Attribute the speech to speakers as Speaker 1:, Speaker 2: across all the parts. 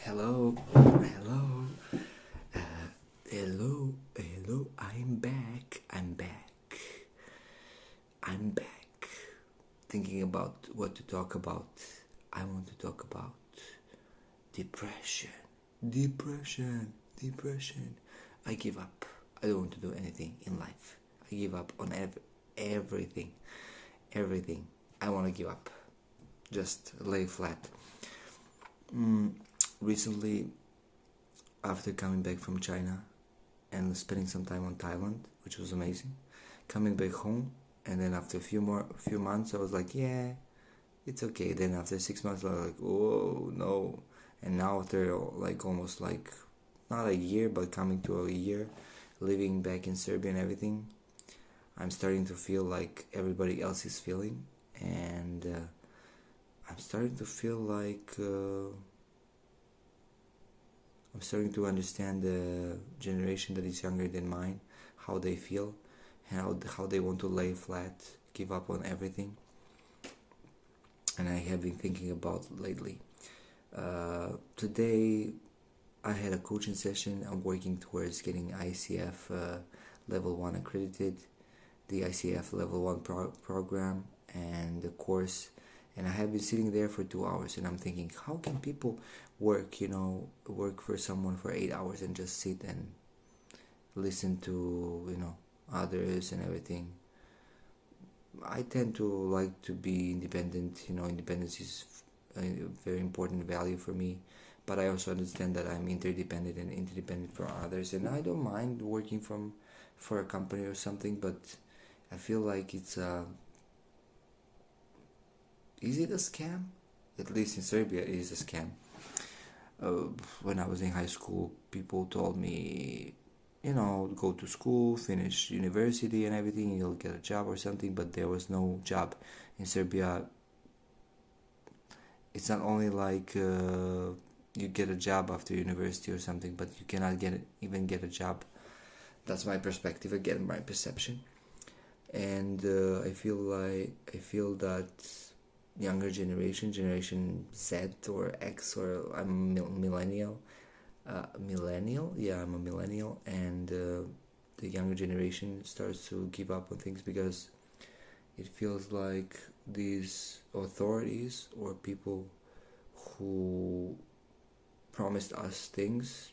Speaker 1: Hello, hello, I'm back, I'm back. Thinking about what to talk about. I want to talk about depression. Depression. I give up. I don't want to do anything in life. I give up on everything. I want to give up. Just lay flat. Recently, after coming back from China and spending some time on Thailand, which was amazing, coming back home, and then after a few months, I was like, yeah, it's okay. Then after 6 months, I was like, oh no. And now after almost not a year, but coming to a year, living back in Serbia and everything, I'm starting to feel like everybody else is feeling, and I'm starting to feel like I'm starting to understand the generation that is younger than mine, how they feel, and how they want to lay flat, give up on everything. And I have been thinking about lately. Today, I had a coaching session. I'm working towards getting ICF Level 1 accredited, the ICF Level 1 program, and the course. And I have been sitting there for 2 hours, and I'm thinking, how can people work for someone for 8 hours and just sit and listen to, others and everything. I tend to like to be independent. Independence is a very important value for me, but I also understand that I'm interdependent and interdependent from others, and I don't mind working for a company or something, but I feel like it's is it a scam? At least in Serbia, it is a scam. When I was in high school, people told me, go to school, finish university and everything, you'll get a job or something, but there was no job. In Serbia, it's not only like you get a job after university or something, but you cannot even get a job. That's my perspective, again, my perception. And I feel that younger generation Z or X, or I'm millennial. I'm a millennial, and the younger generation starts to give up on things because it feels like these authorities or people who promised us things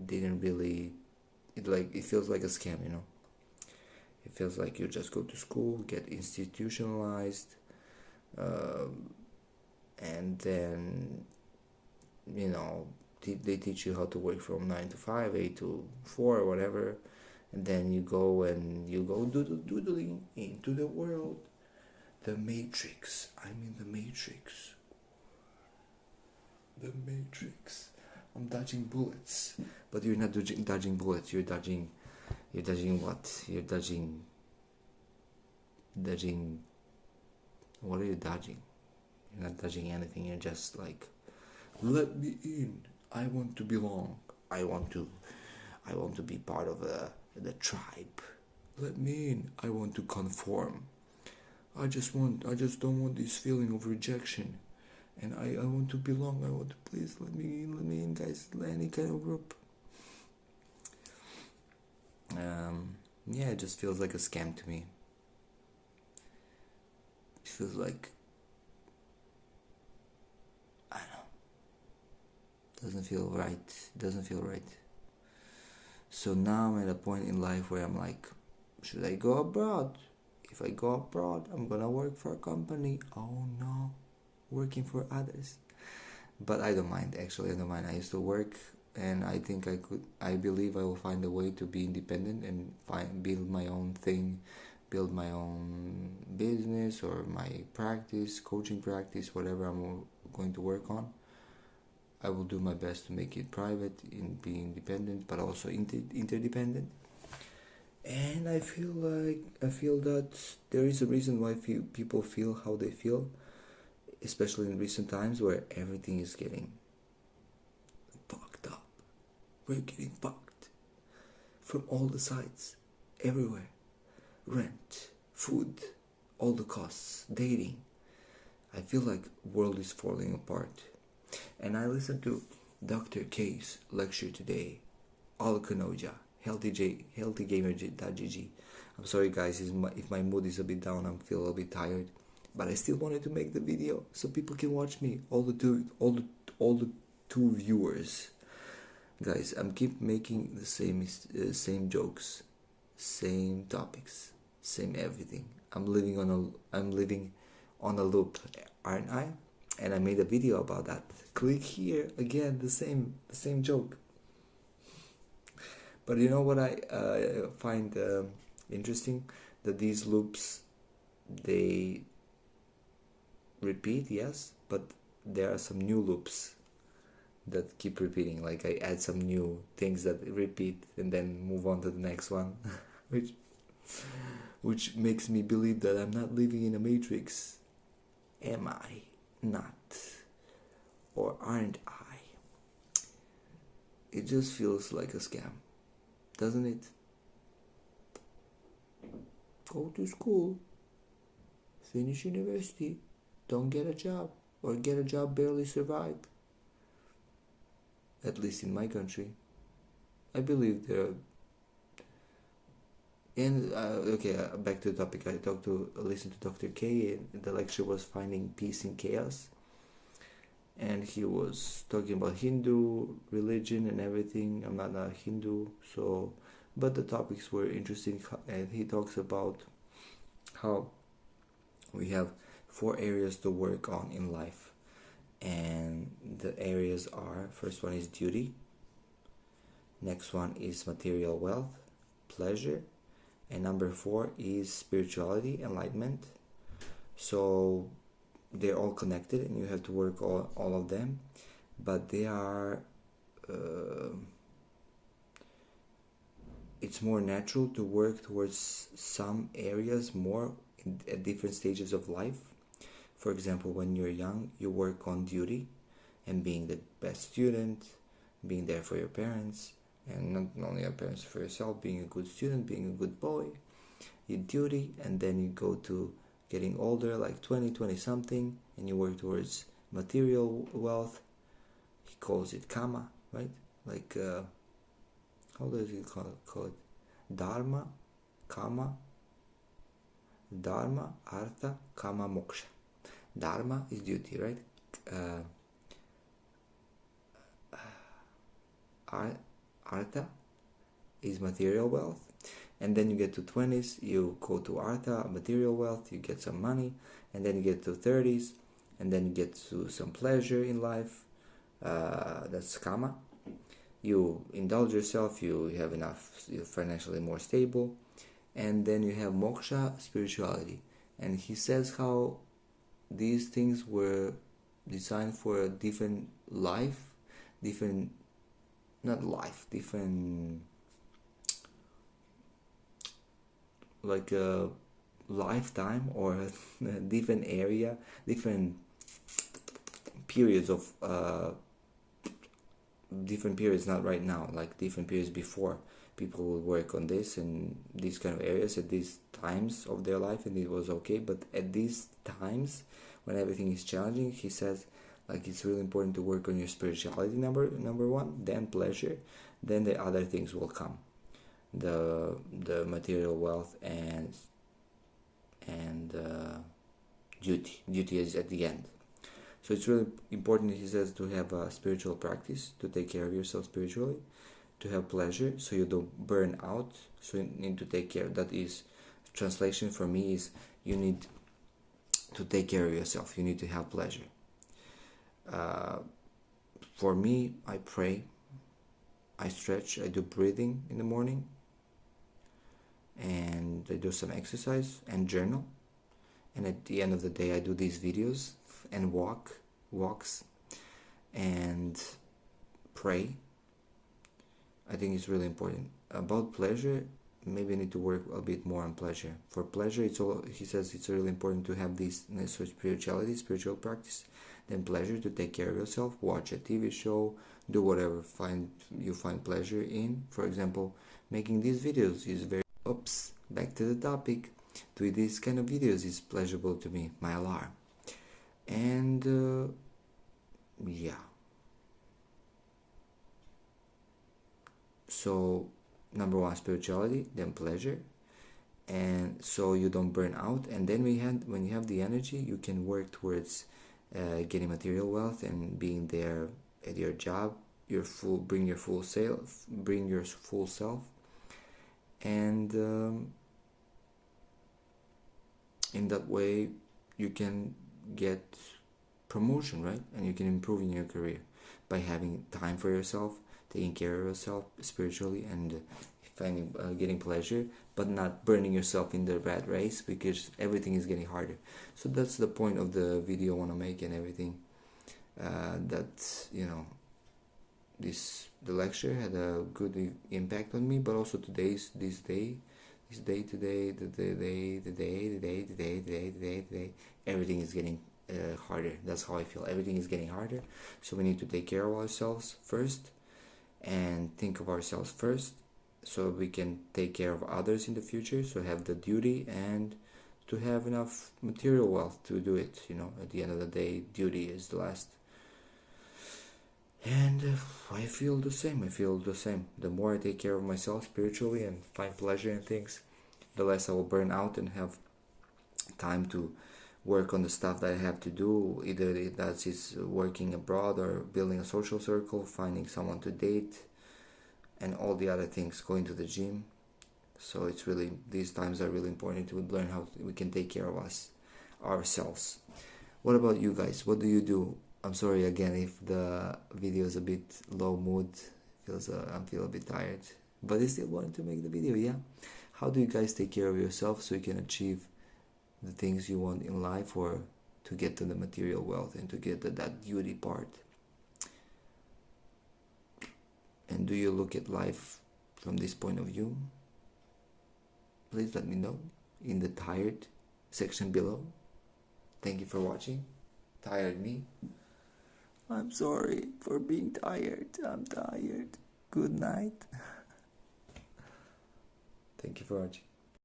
Speaker 1: didn't really. It feels like a scam, It feels like you just go to school, get institutionalized, and then, they teach you how to work from 9 to 5, 8 to 4, or whatever, and then you go doodling into the world. The Matrix. I'm in the Matrix. The Matrix. I'm dodging bullets. But you're not dodging bullets, you're dodging what? You're dodging... What are you dodging? You're not dodging anything, you're just like, let me in. I want to belong. I want to be part of the tribe. Let me in. I want to conform. I just don't want this feeling of rejection. And I want to belong. I want to, please let me in, guys. Any kind of group. It just feels like a scam to me. It feels like, I don't know, doesn't feel right. So now I'm at a point in life where I'm like, should I go abroad? If I go abroad, I'm gonna work for a company. Oh no, working for others. But I don't mind, actually. I don't mind. I used to work, and I think I believe I will find a way to be independent and build my own thing, build my own business or my practice, coaching practice, whatever I'm going to work on. I will do my best to make it private, in being independent, but also interdependent. And I feel that there is a reason why people feel how they feel, especially in recent times where everything is getting fucked up. We're getting fucked from all the sides, everywhere. Rent, food, all the costs, dating. I feel like the world is falling apart. And I listened to Dr. K's lecture today, Al Kanoja, healthygamer.gg. I'm sorry guys, if my mood is a bit down, I'm feel a bit tired, but I still wanted to make the video so people can watch me. All the two viewers, guys. I'm keep making the same jokes, same topics, same everything. I'm living on a loop, aren't I? And I made a video about that. Click here again, the same joke. But you know what I find interesting? That these loops, they repeat, yes, but there are some new loops that keep repeating. Like I add some new things that repeat and then move on to the next one, which makes me believe that I'm not living in a matrix. Am I not? Or aren't I? It just feels like a scam, doesn't it? Go to school, finish university, don't get a job, or get a job barely survive. At least in my country. I believe there are... And okay, back to the topic. I listened to Dr. K, and the lecture was Finding Peace in Chaos, and he was talking about Hindu religion and everything. I'm not a Hindu, so, but the topics were interesting, and he talks about how we have 4 areas to work on in life, and the areas are: first one is duty, next one is material wealth, pleasure, and number 4 is spirituality, enlightenment. So they're all connected, and you have to work all of them, but they are it's more natural to work towards some areas more at different stages of life. For example, when you're young, you work on duty and being the best student, being there for your parents, and not only your parents, for yourself, being a good student, being a good boy, your duty. And then you go to getting older, like 20 something, and you work towards material wealth. He calls it kama, right? Like how does he call it? Dharma, kama, dharma, artha, kama, moksha. Dharma is duty, right? Artha is material wealth, and then you get to 20s, you go to artha, material wealth, you get some money, and then you get to 30s, and then you get to some pleasure in life, that's kama. You indulge yourself, you have enough, you're financially more stable, and then you have moksha, spirituality. And he says how these things were designed for a different life, different like a lifetime, or a different area, different periods of different periods, not right now, like different periods before. People will work on this and these kind of areas at these times of their life, and it was okay. But at these times when everything is challenging, he says, like, it's really important to work on your spirituality, number 1, then pleasure, then the other things will come, the material wealth and duty is at the end. So it's really important, he says, to have a spiritual practice, to take care of yourself spiritually, to have pleasure so you don't burn out. So you need to take care. That is, translation for me is, you need to take care of yourself, you need to have pleasure. For me, I pray, I stretch, I do breathing in the morning, and I do some exercise and journal, and at the end of the day I do these videos and walks and pray. I think it's really important. About pleasure, maybe I need to work a bit more on pleasure. For pleasure, he says it's really important to have this spiritual practice, then pleasure, to take care of yourself, watch a TV show, do whatever you find pleasure in. For example, making these videos is very... Oops, back to the topic. Doing these kind of videos is pleasurable to me, my alarm. And yeah, So number one, spirituality, then pleasure, and so you don't burn out. And then when you have the energy, you can work towards getting material wealth and being there at your job, bring your full self, and in that way you can get promotion, right? And you can improve in your career by having time for yourself, taking care of yourself spiritually, and finding getting pleasure, but not burning yourself in the rat race, because everything is getting harder. So that's the point of the video I want to make, and everything that, you know, the lecture had a good impact on me, but also today, everything is getting harder. That's how I feel. Everything is getting harder. So we need to take care of ourselves first and think of ourselves first, so we can take care of others in the future. So have the duty and to have enough material wealth to do it. You know, at the end of the day, duty is the last. And I feel the same. The more I take care of myself spiritually and find pleasure in things, the less I will burn out and have time to work on the stuff that I have to do. Either it's working abroad or building a social circle, finding someone to date, and all the other things, going to the gym. So it's really, these times are really important to learn how we can take care of ourselves. What about you guys? What do you do? I'm sorry again if the video is a bit low mood. I feel a bit tired, but I still wanted to make the video. Yeah, how do you guys take care of yourself so you can achieve the things you want in life, or to get to the material wealth and to get to that duty part? And do you look at life from this point of view? Please let me know in the tired section below. Thank you for watching. Tired me. I'm sorry for being tired. I'm tired. Good night. Thank you for watching.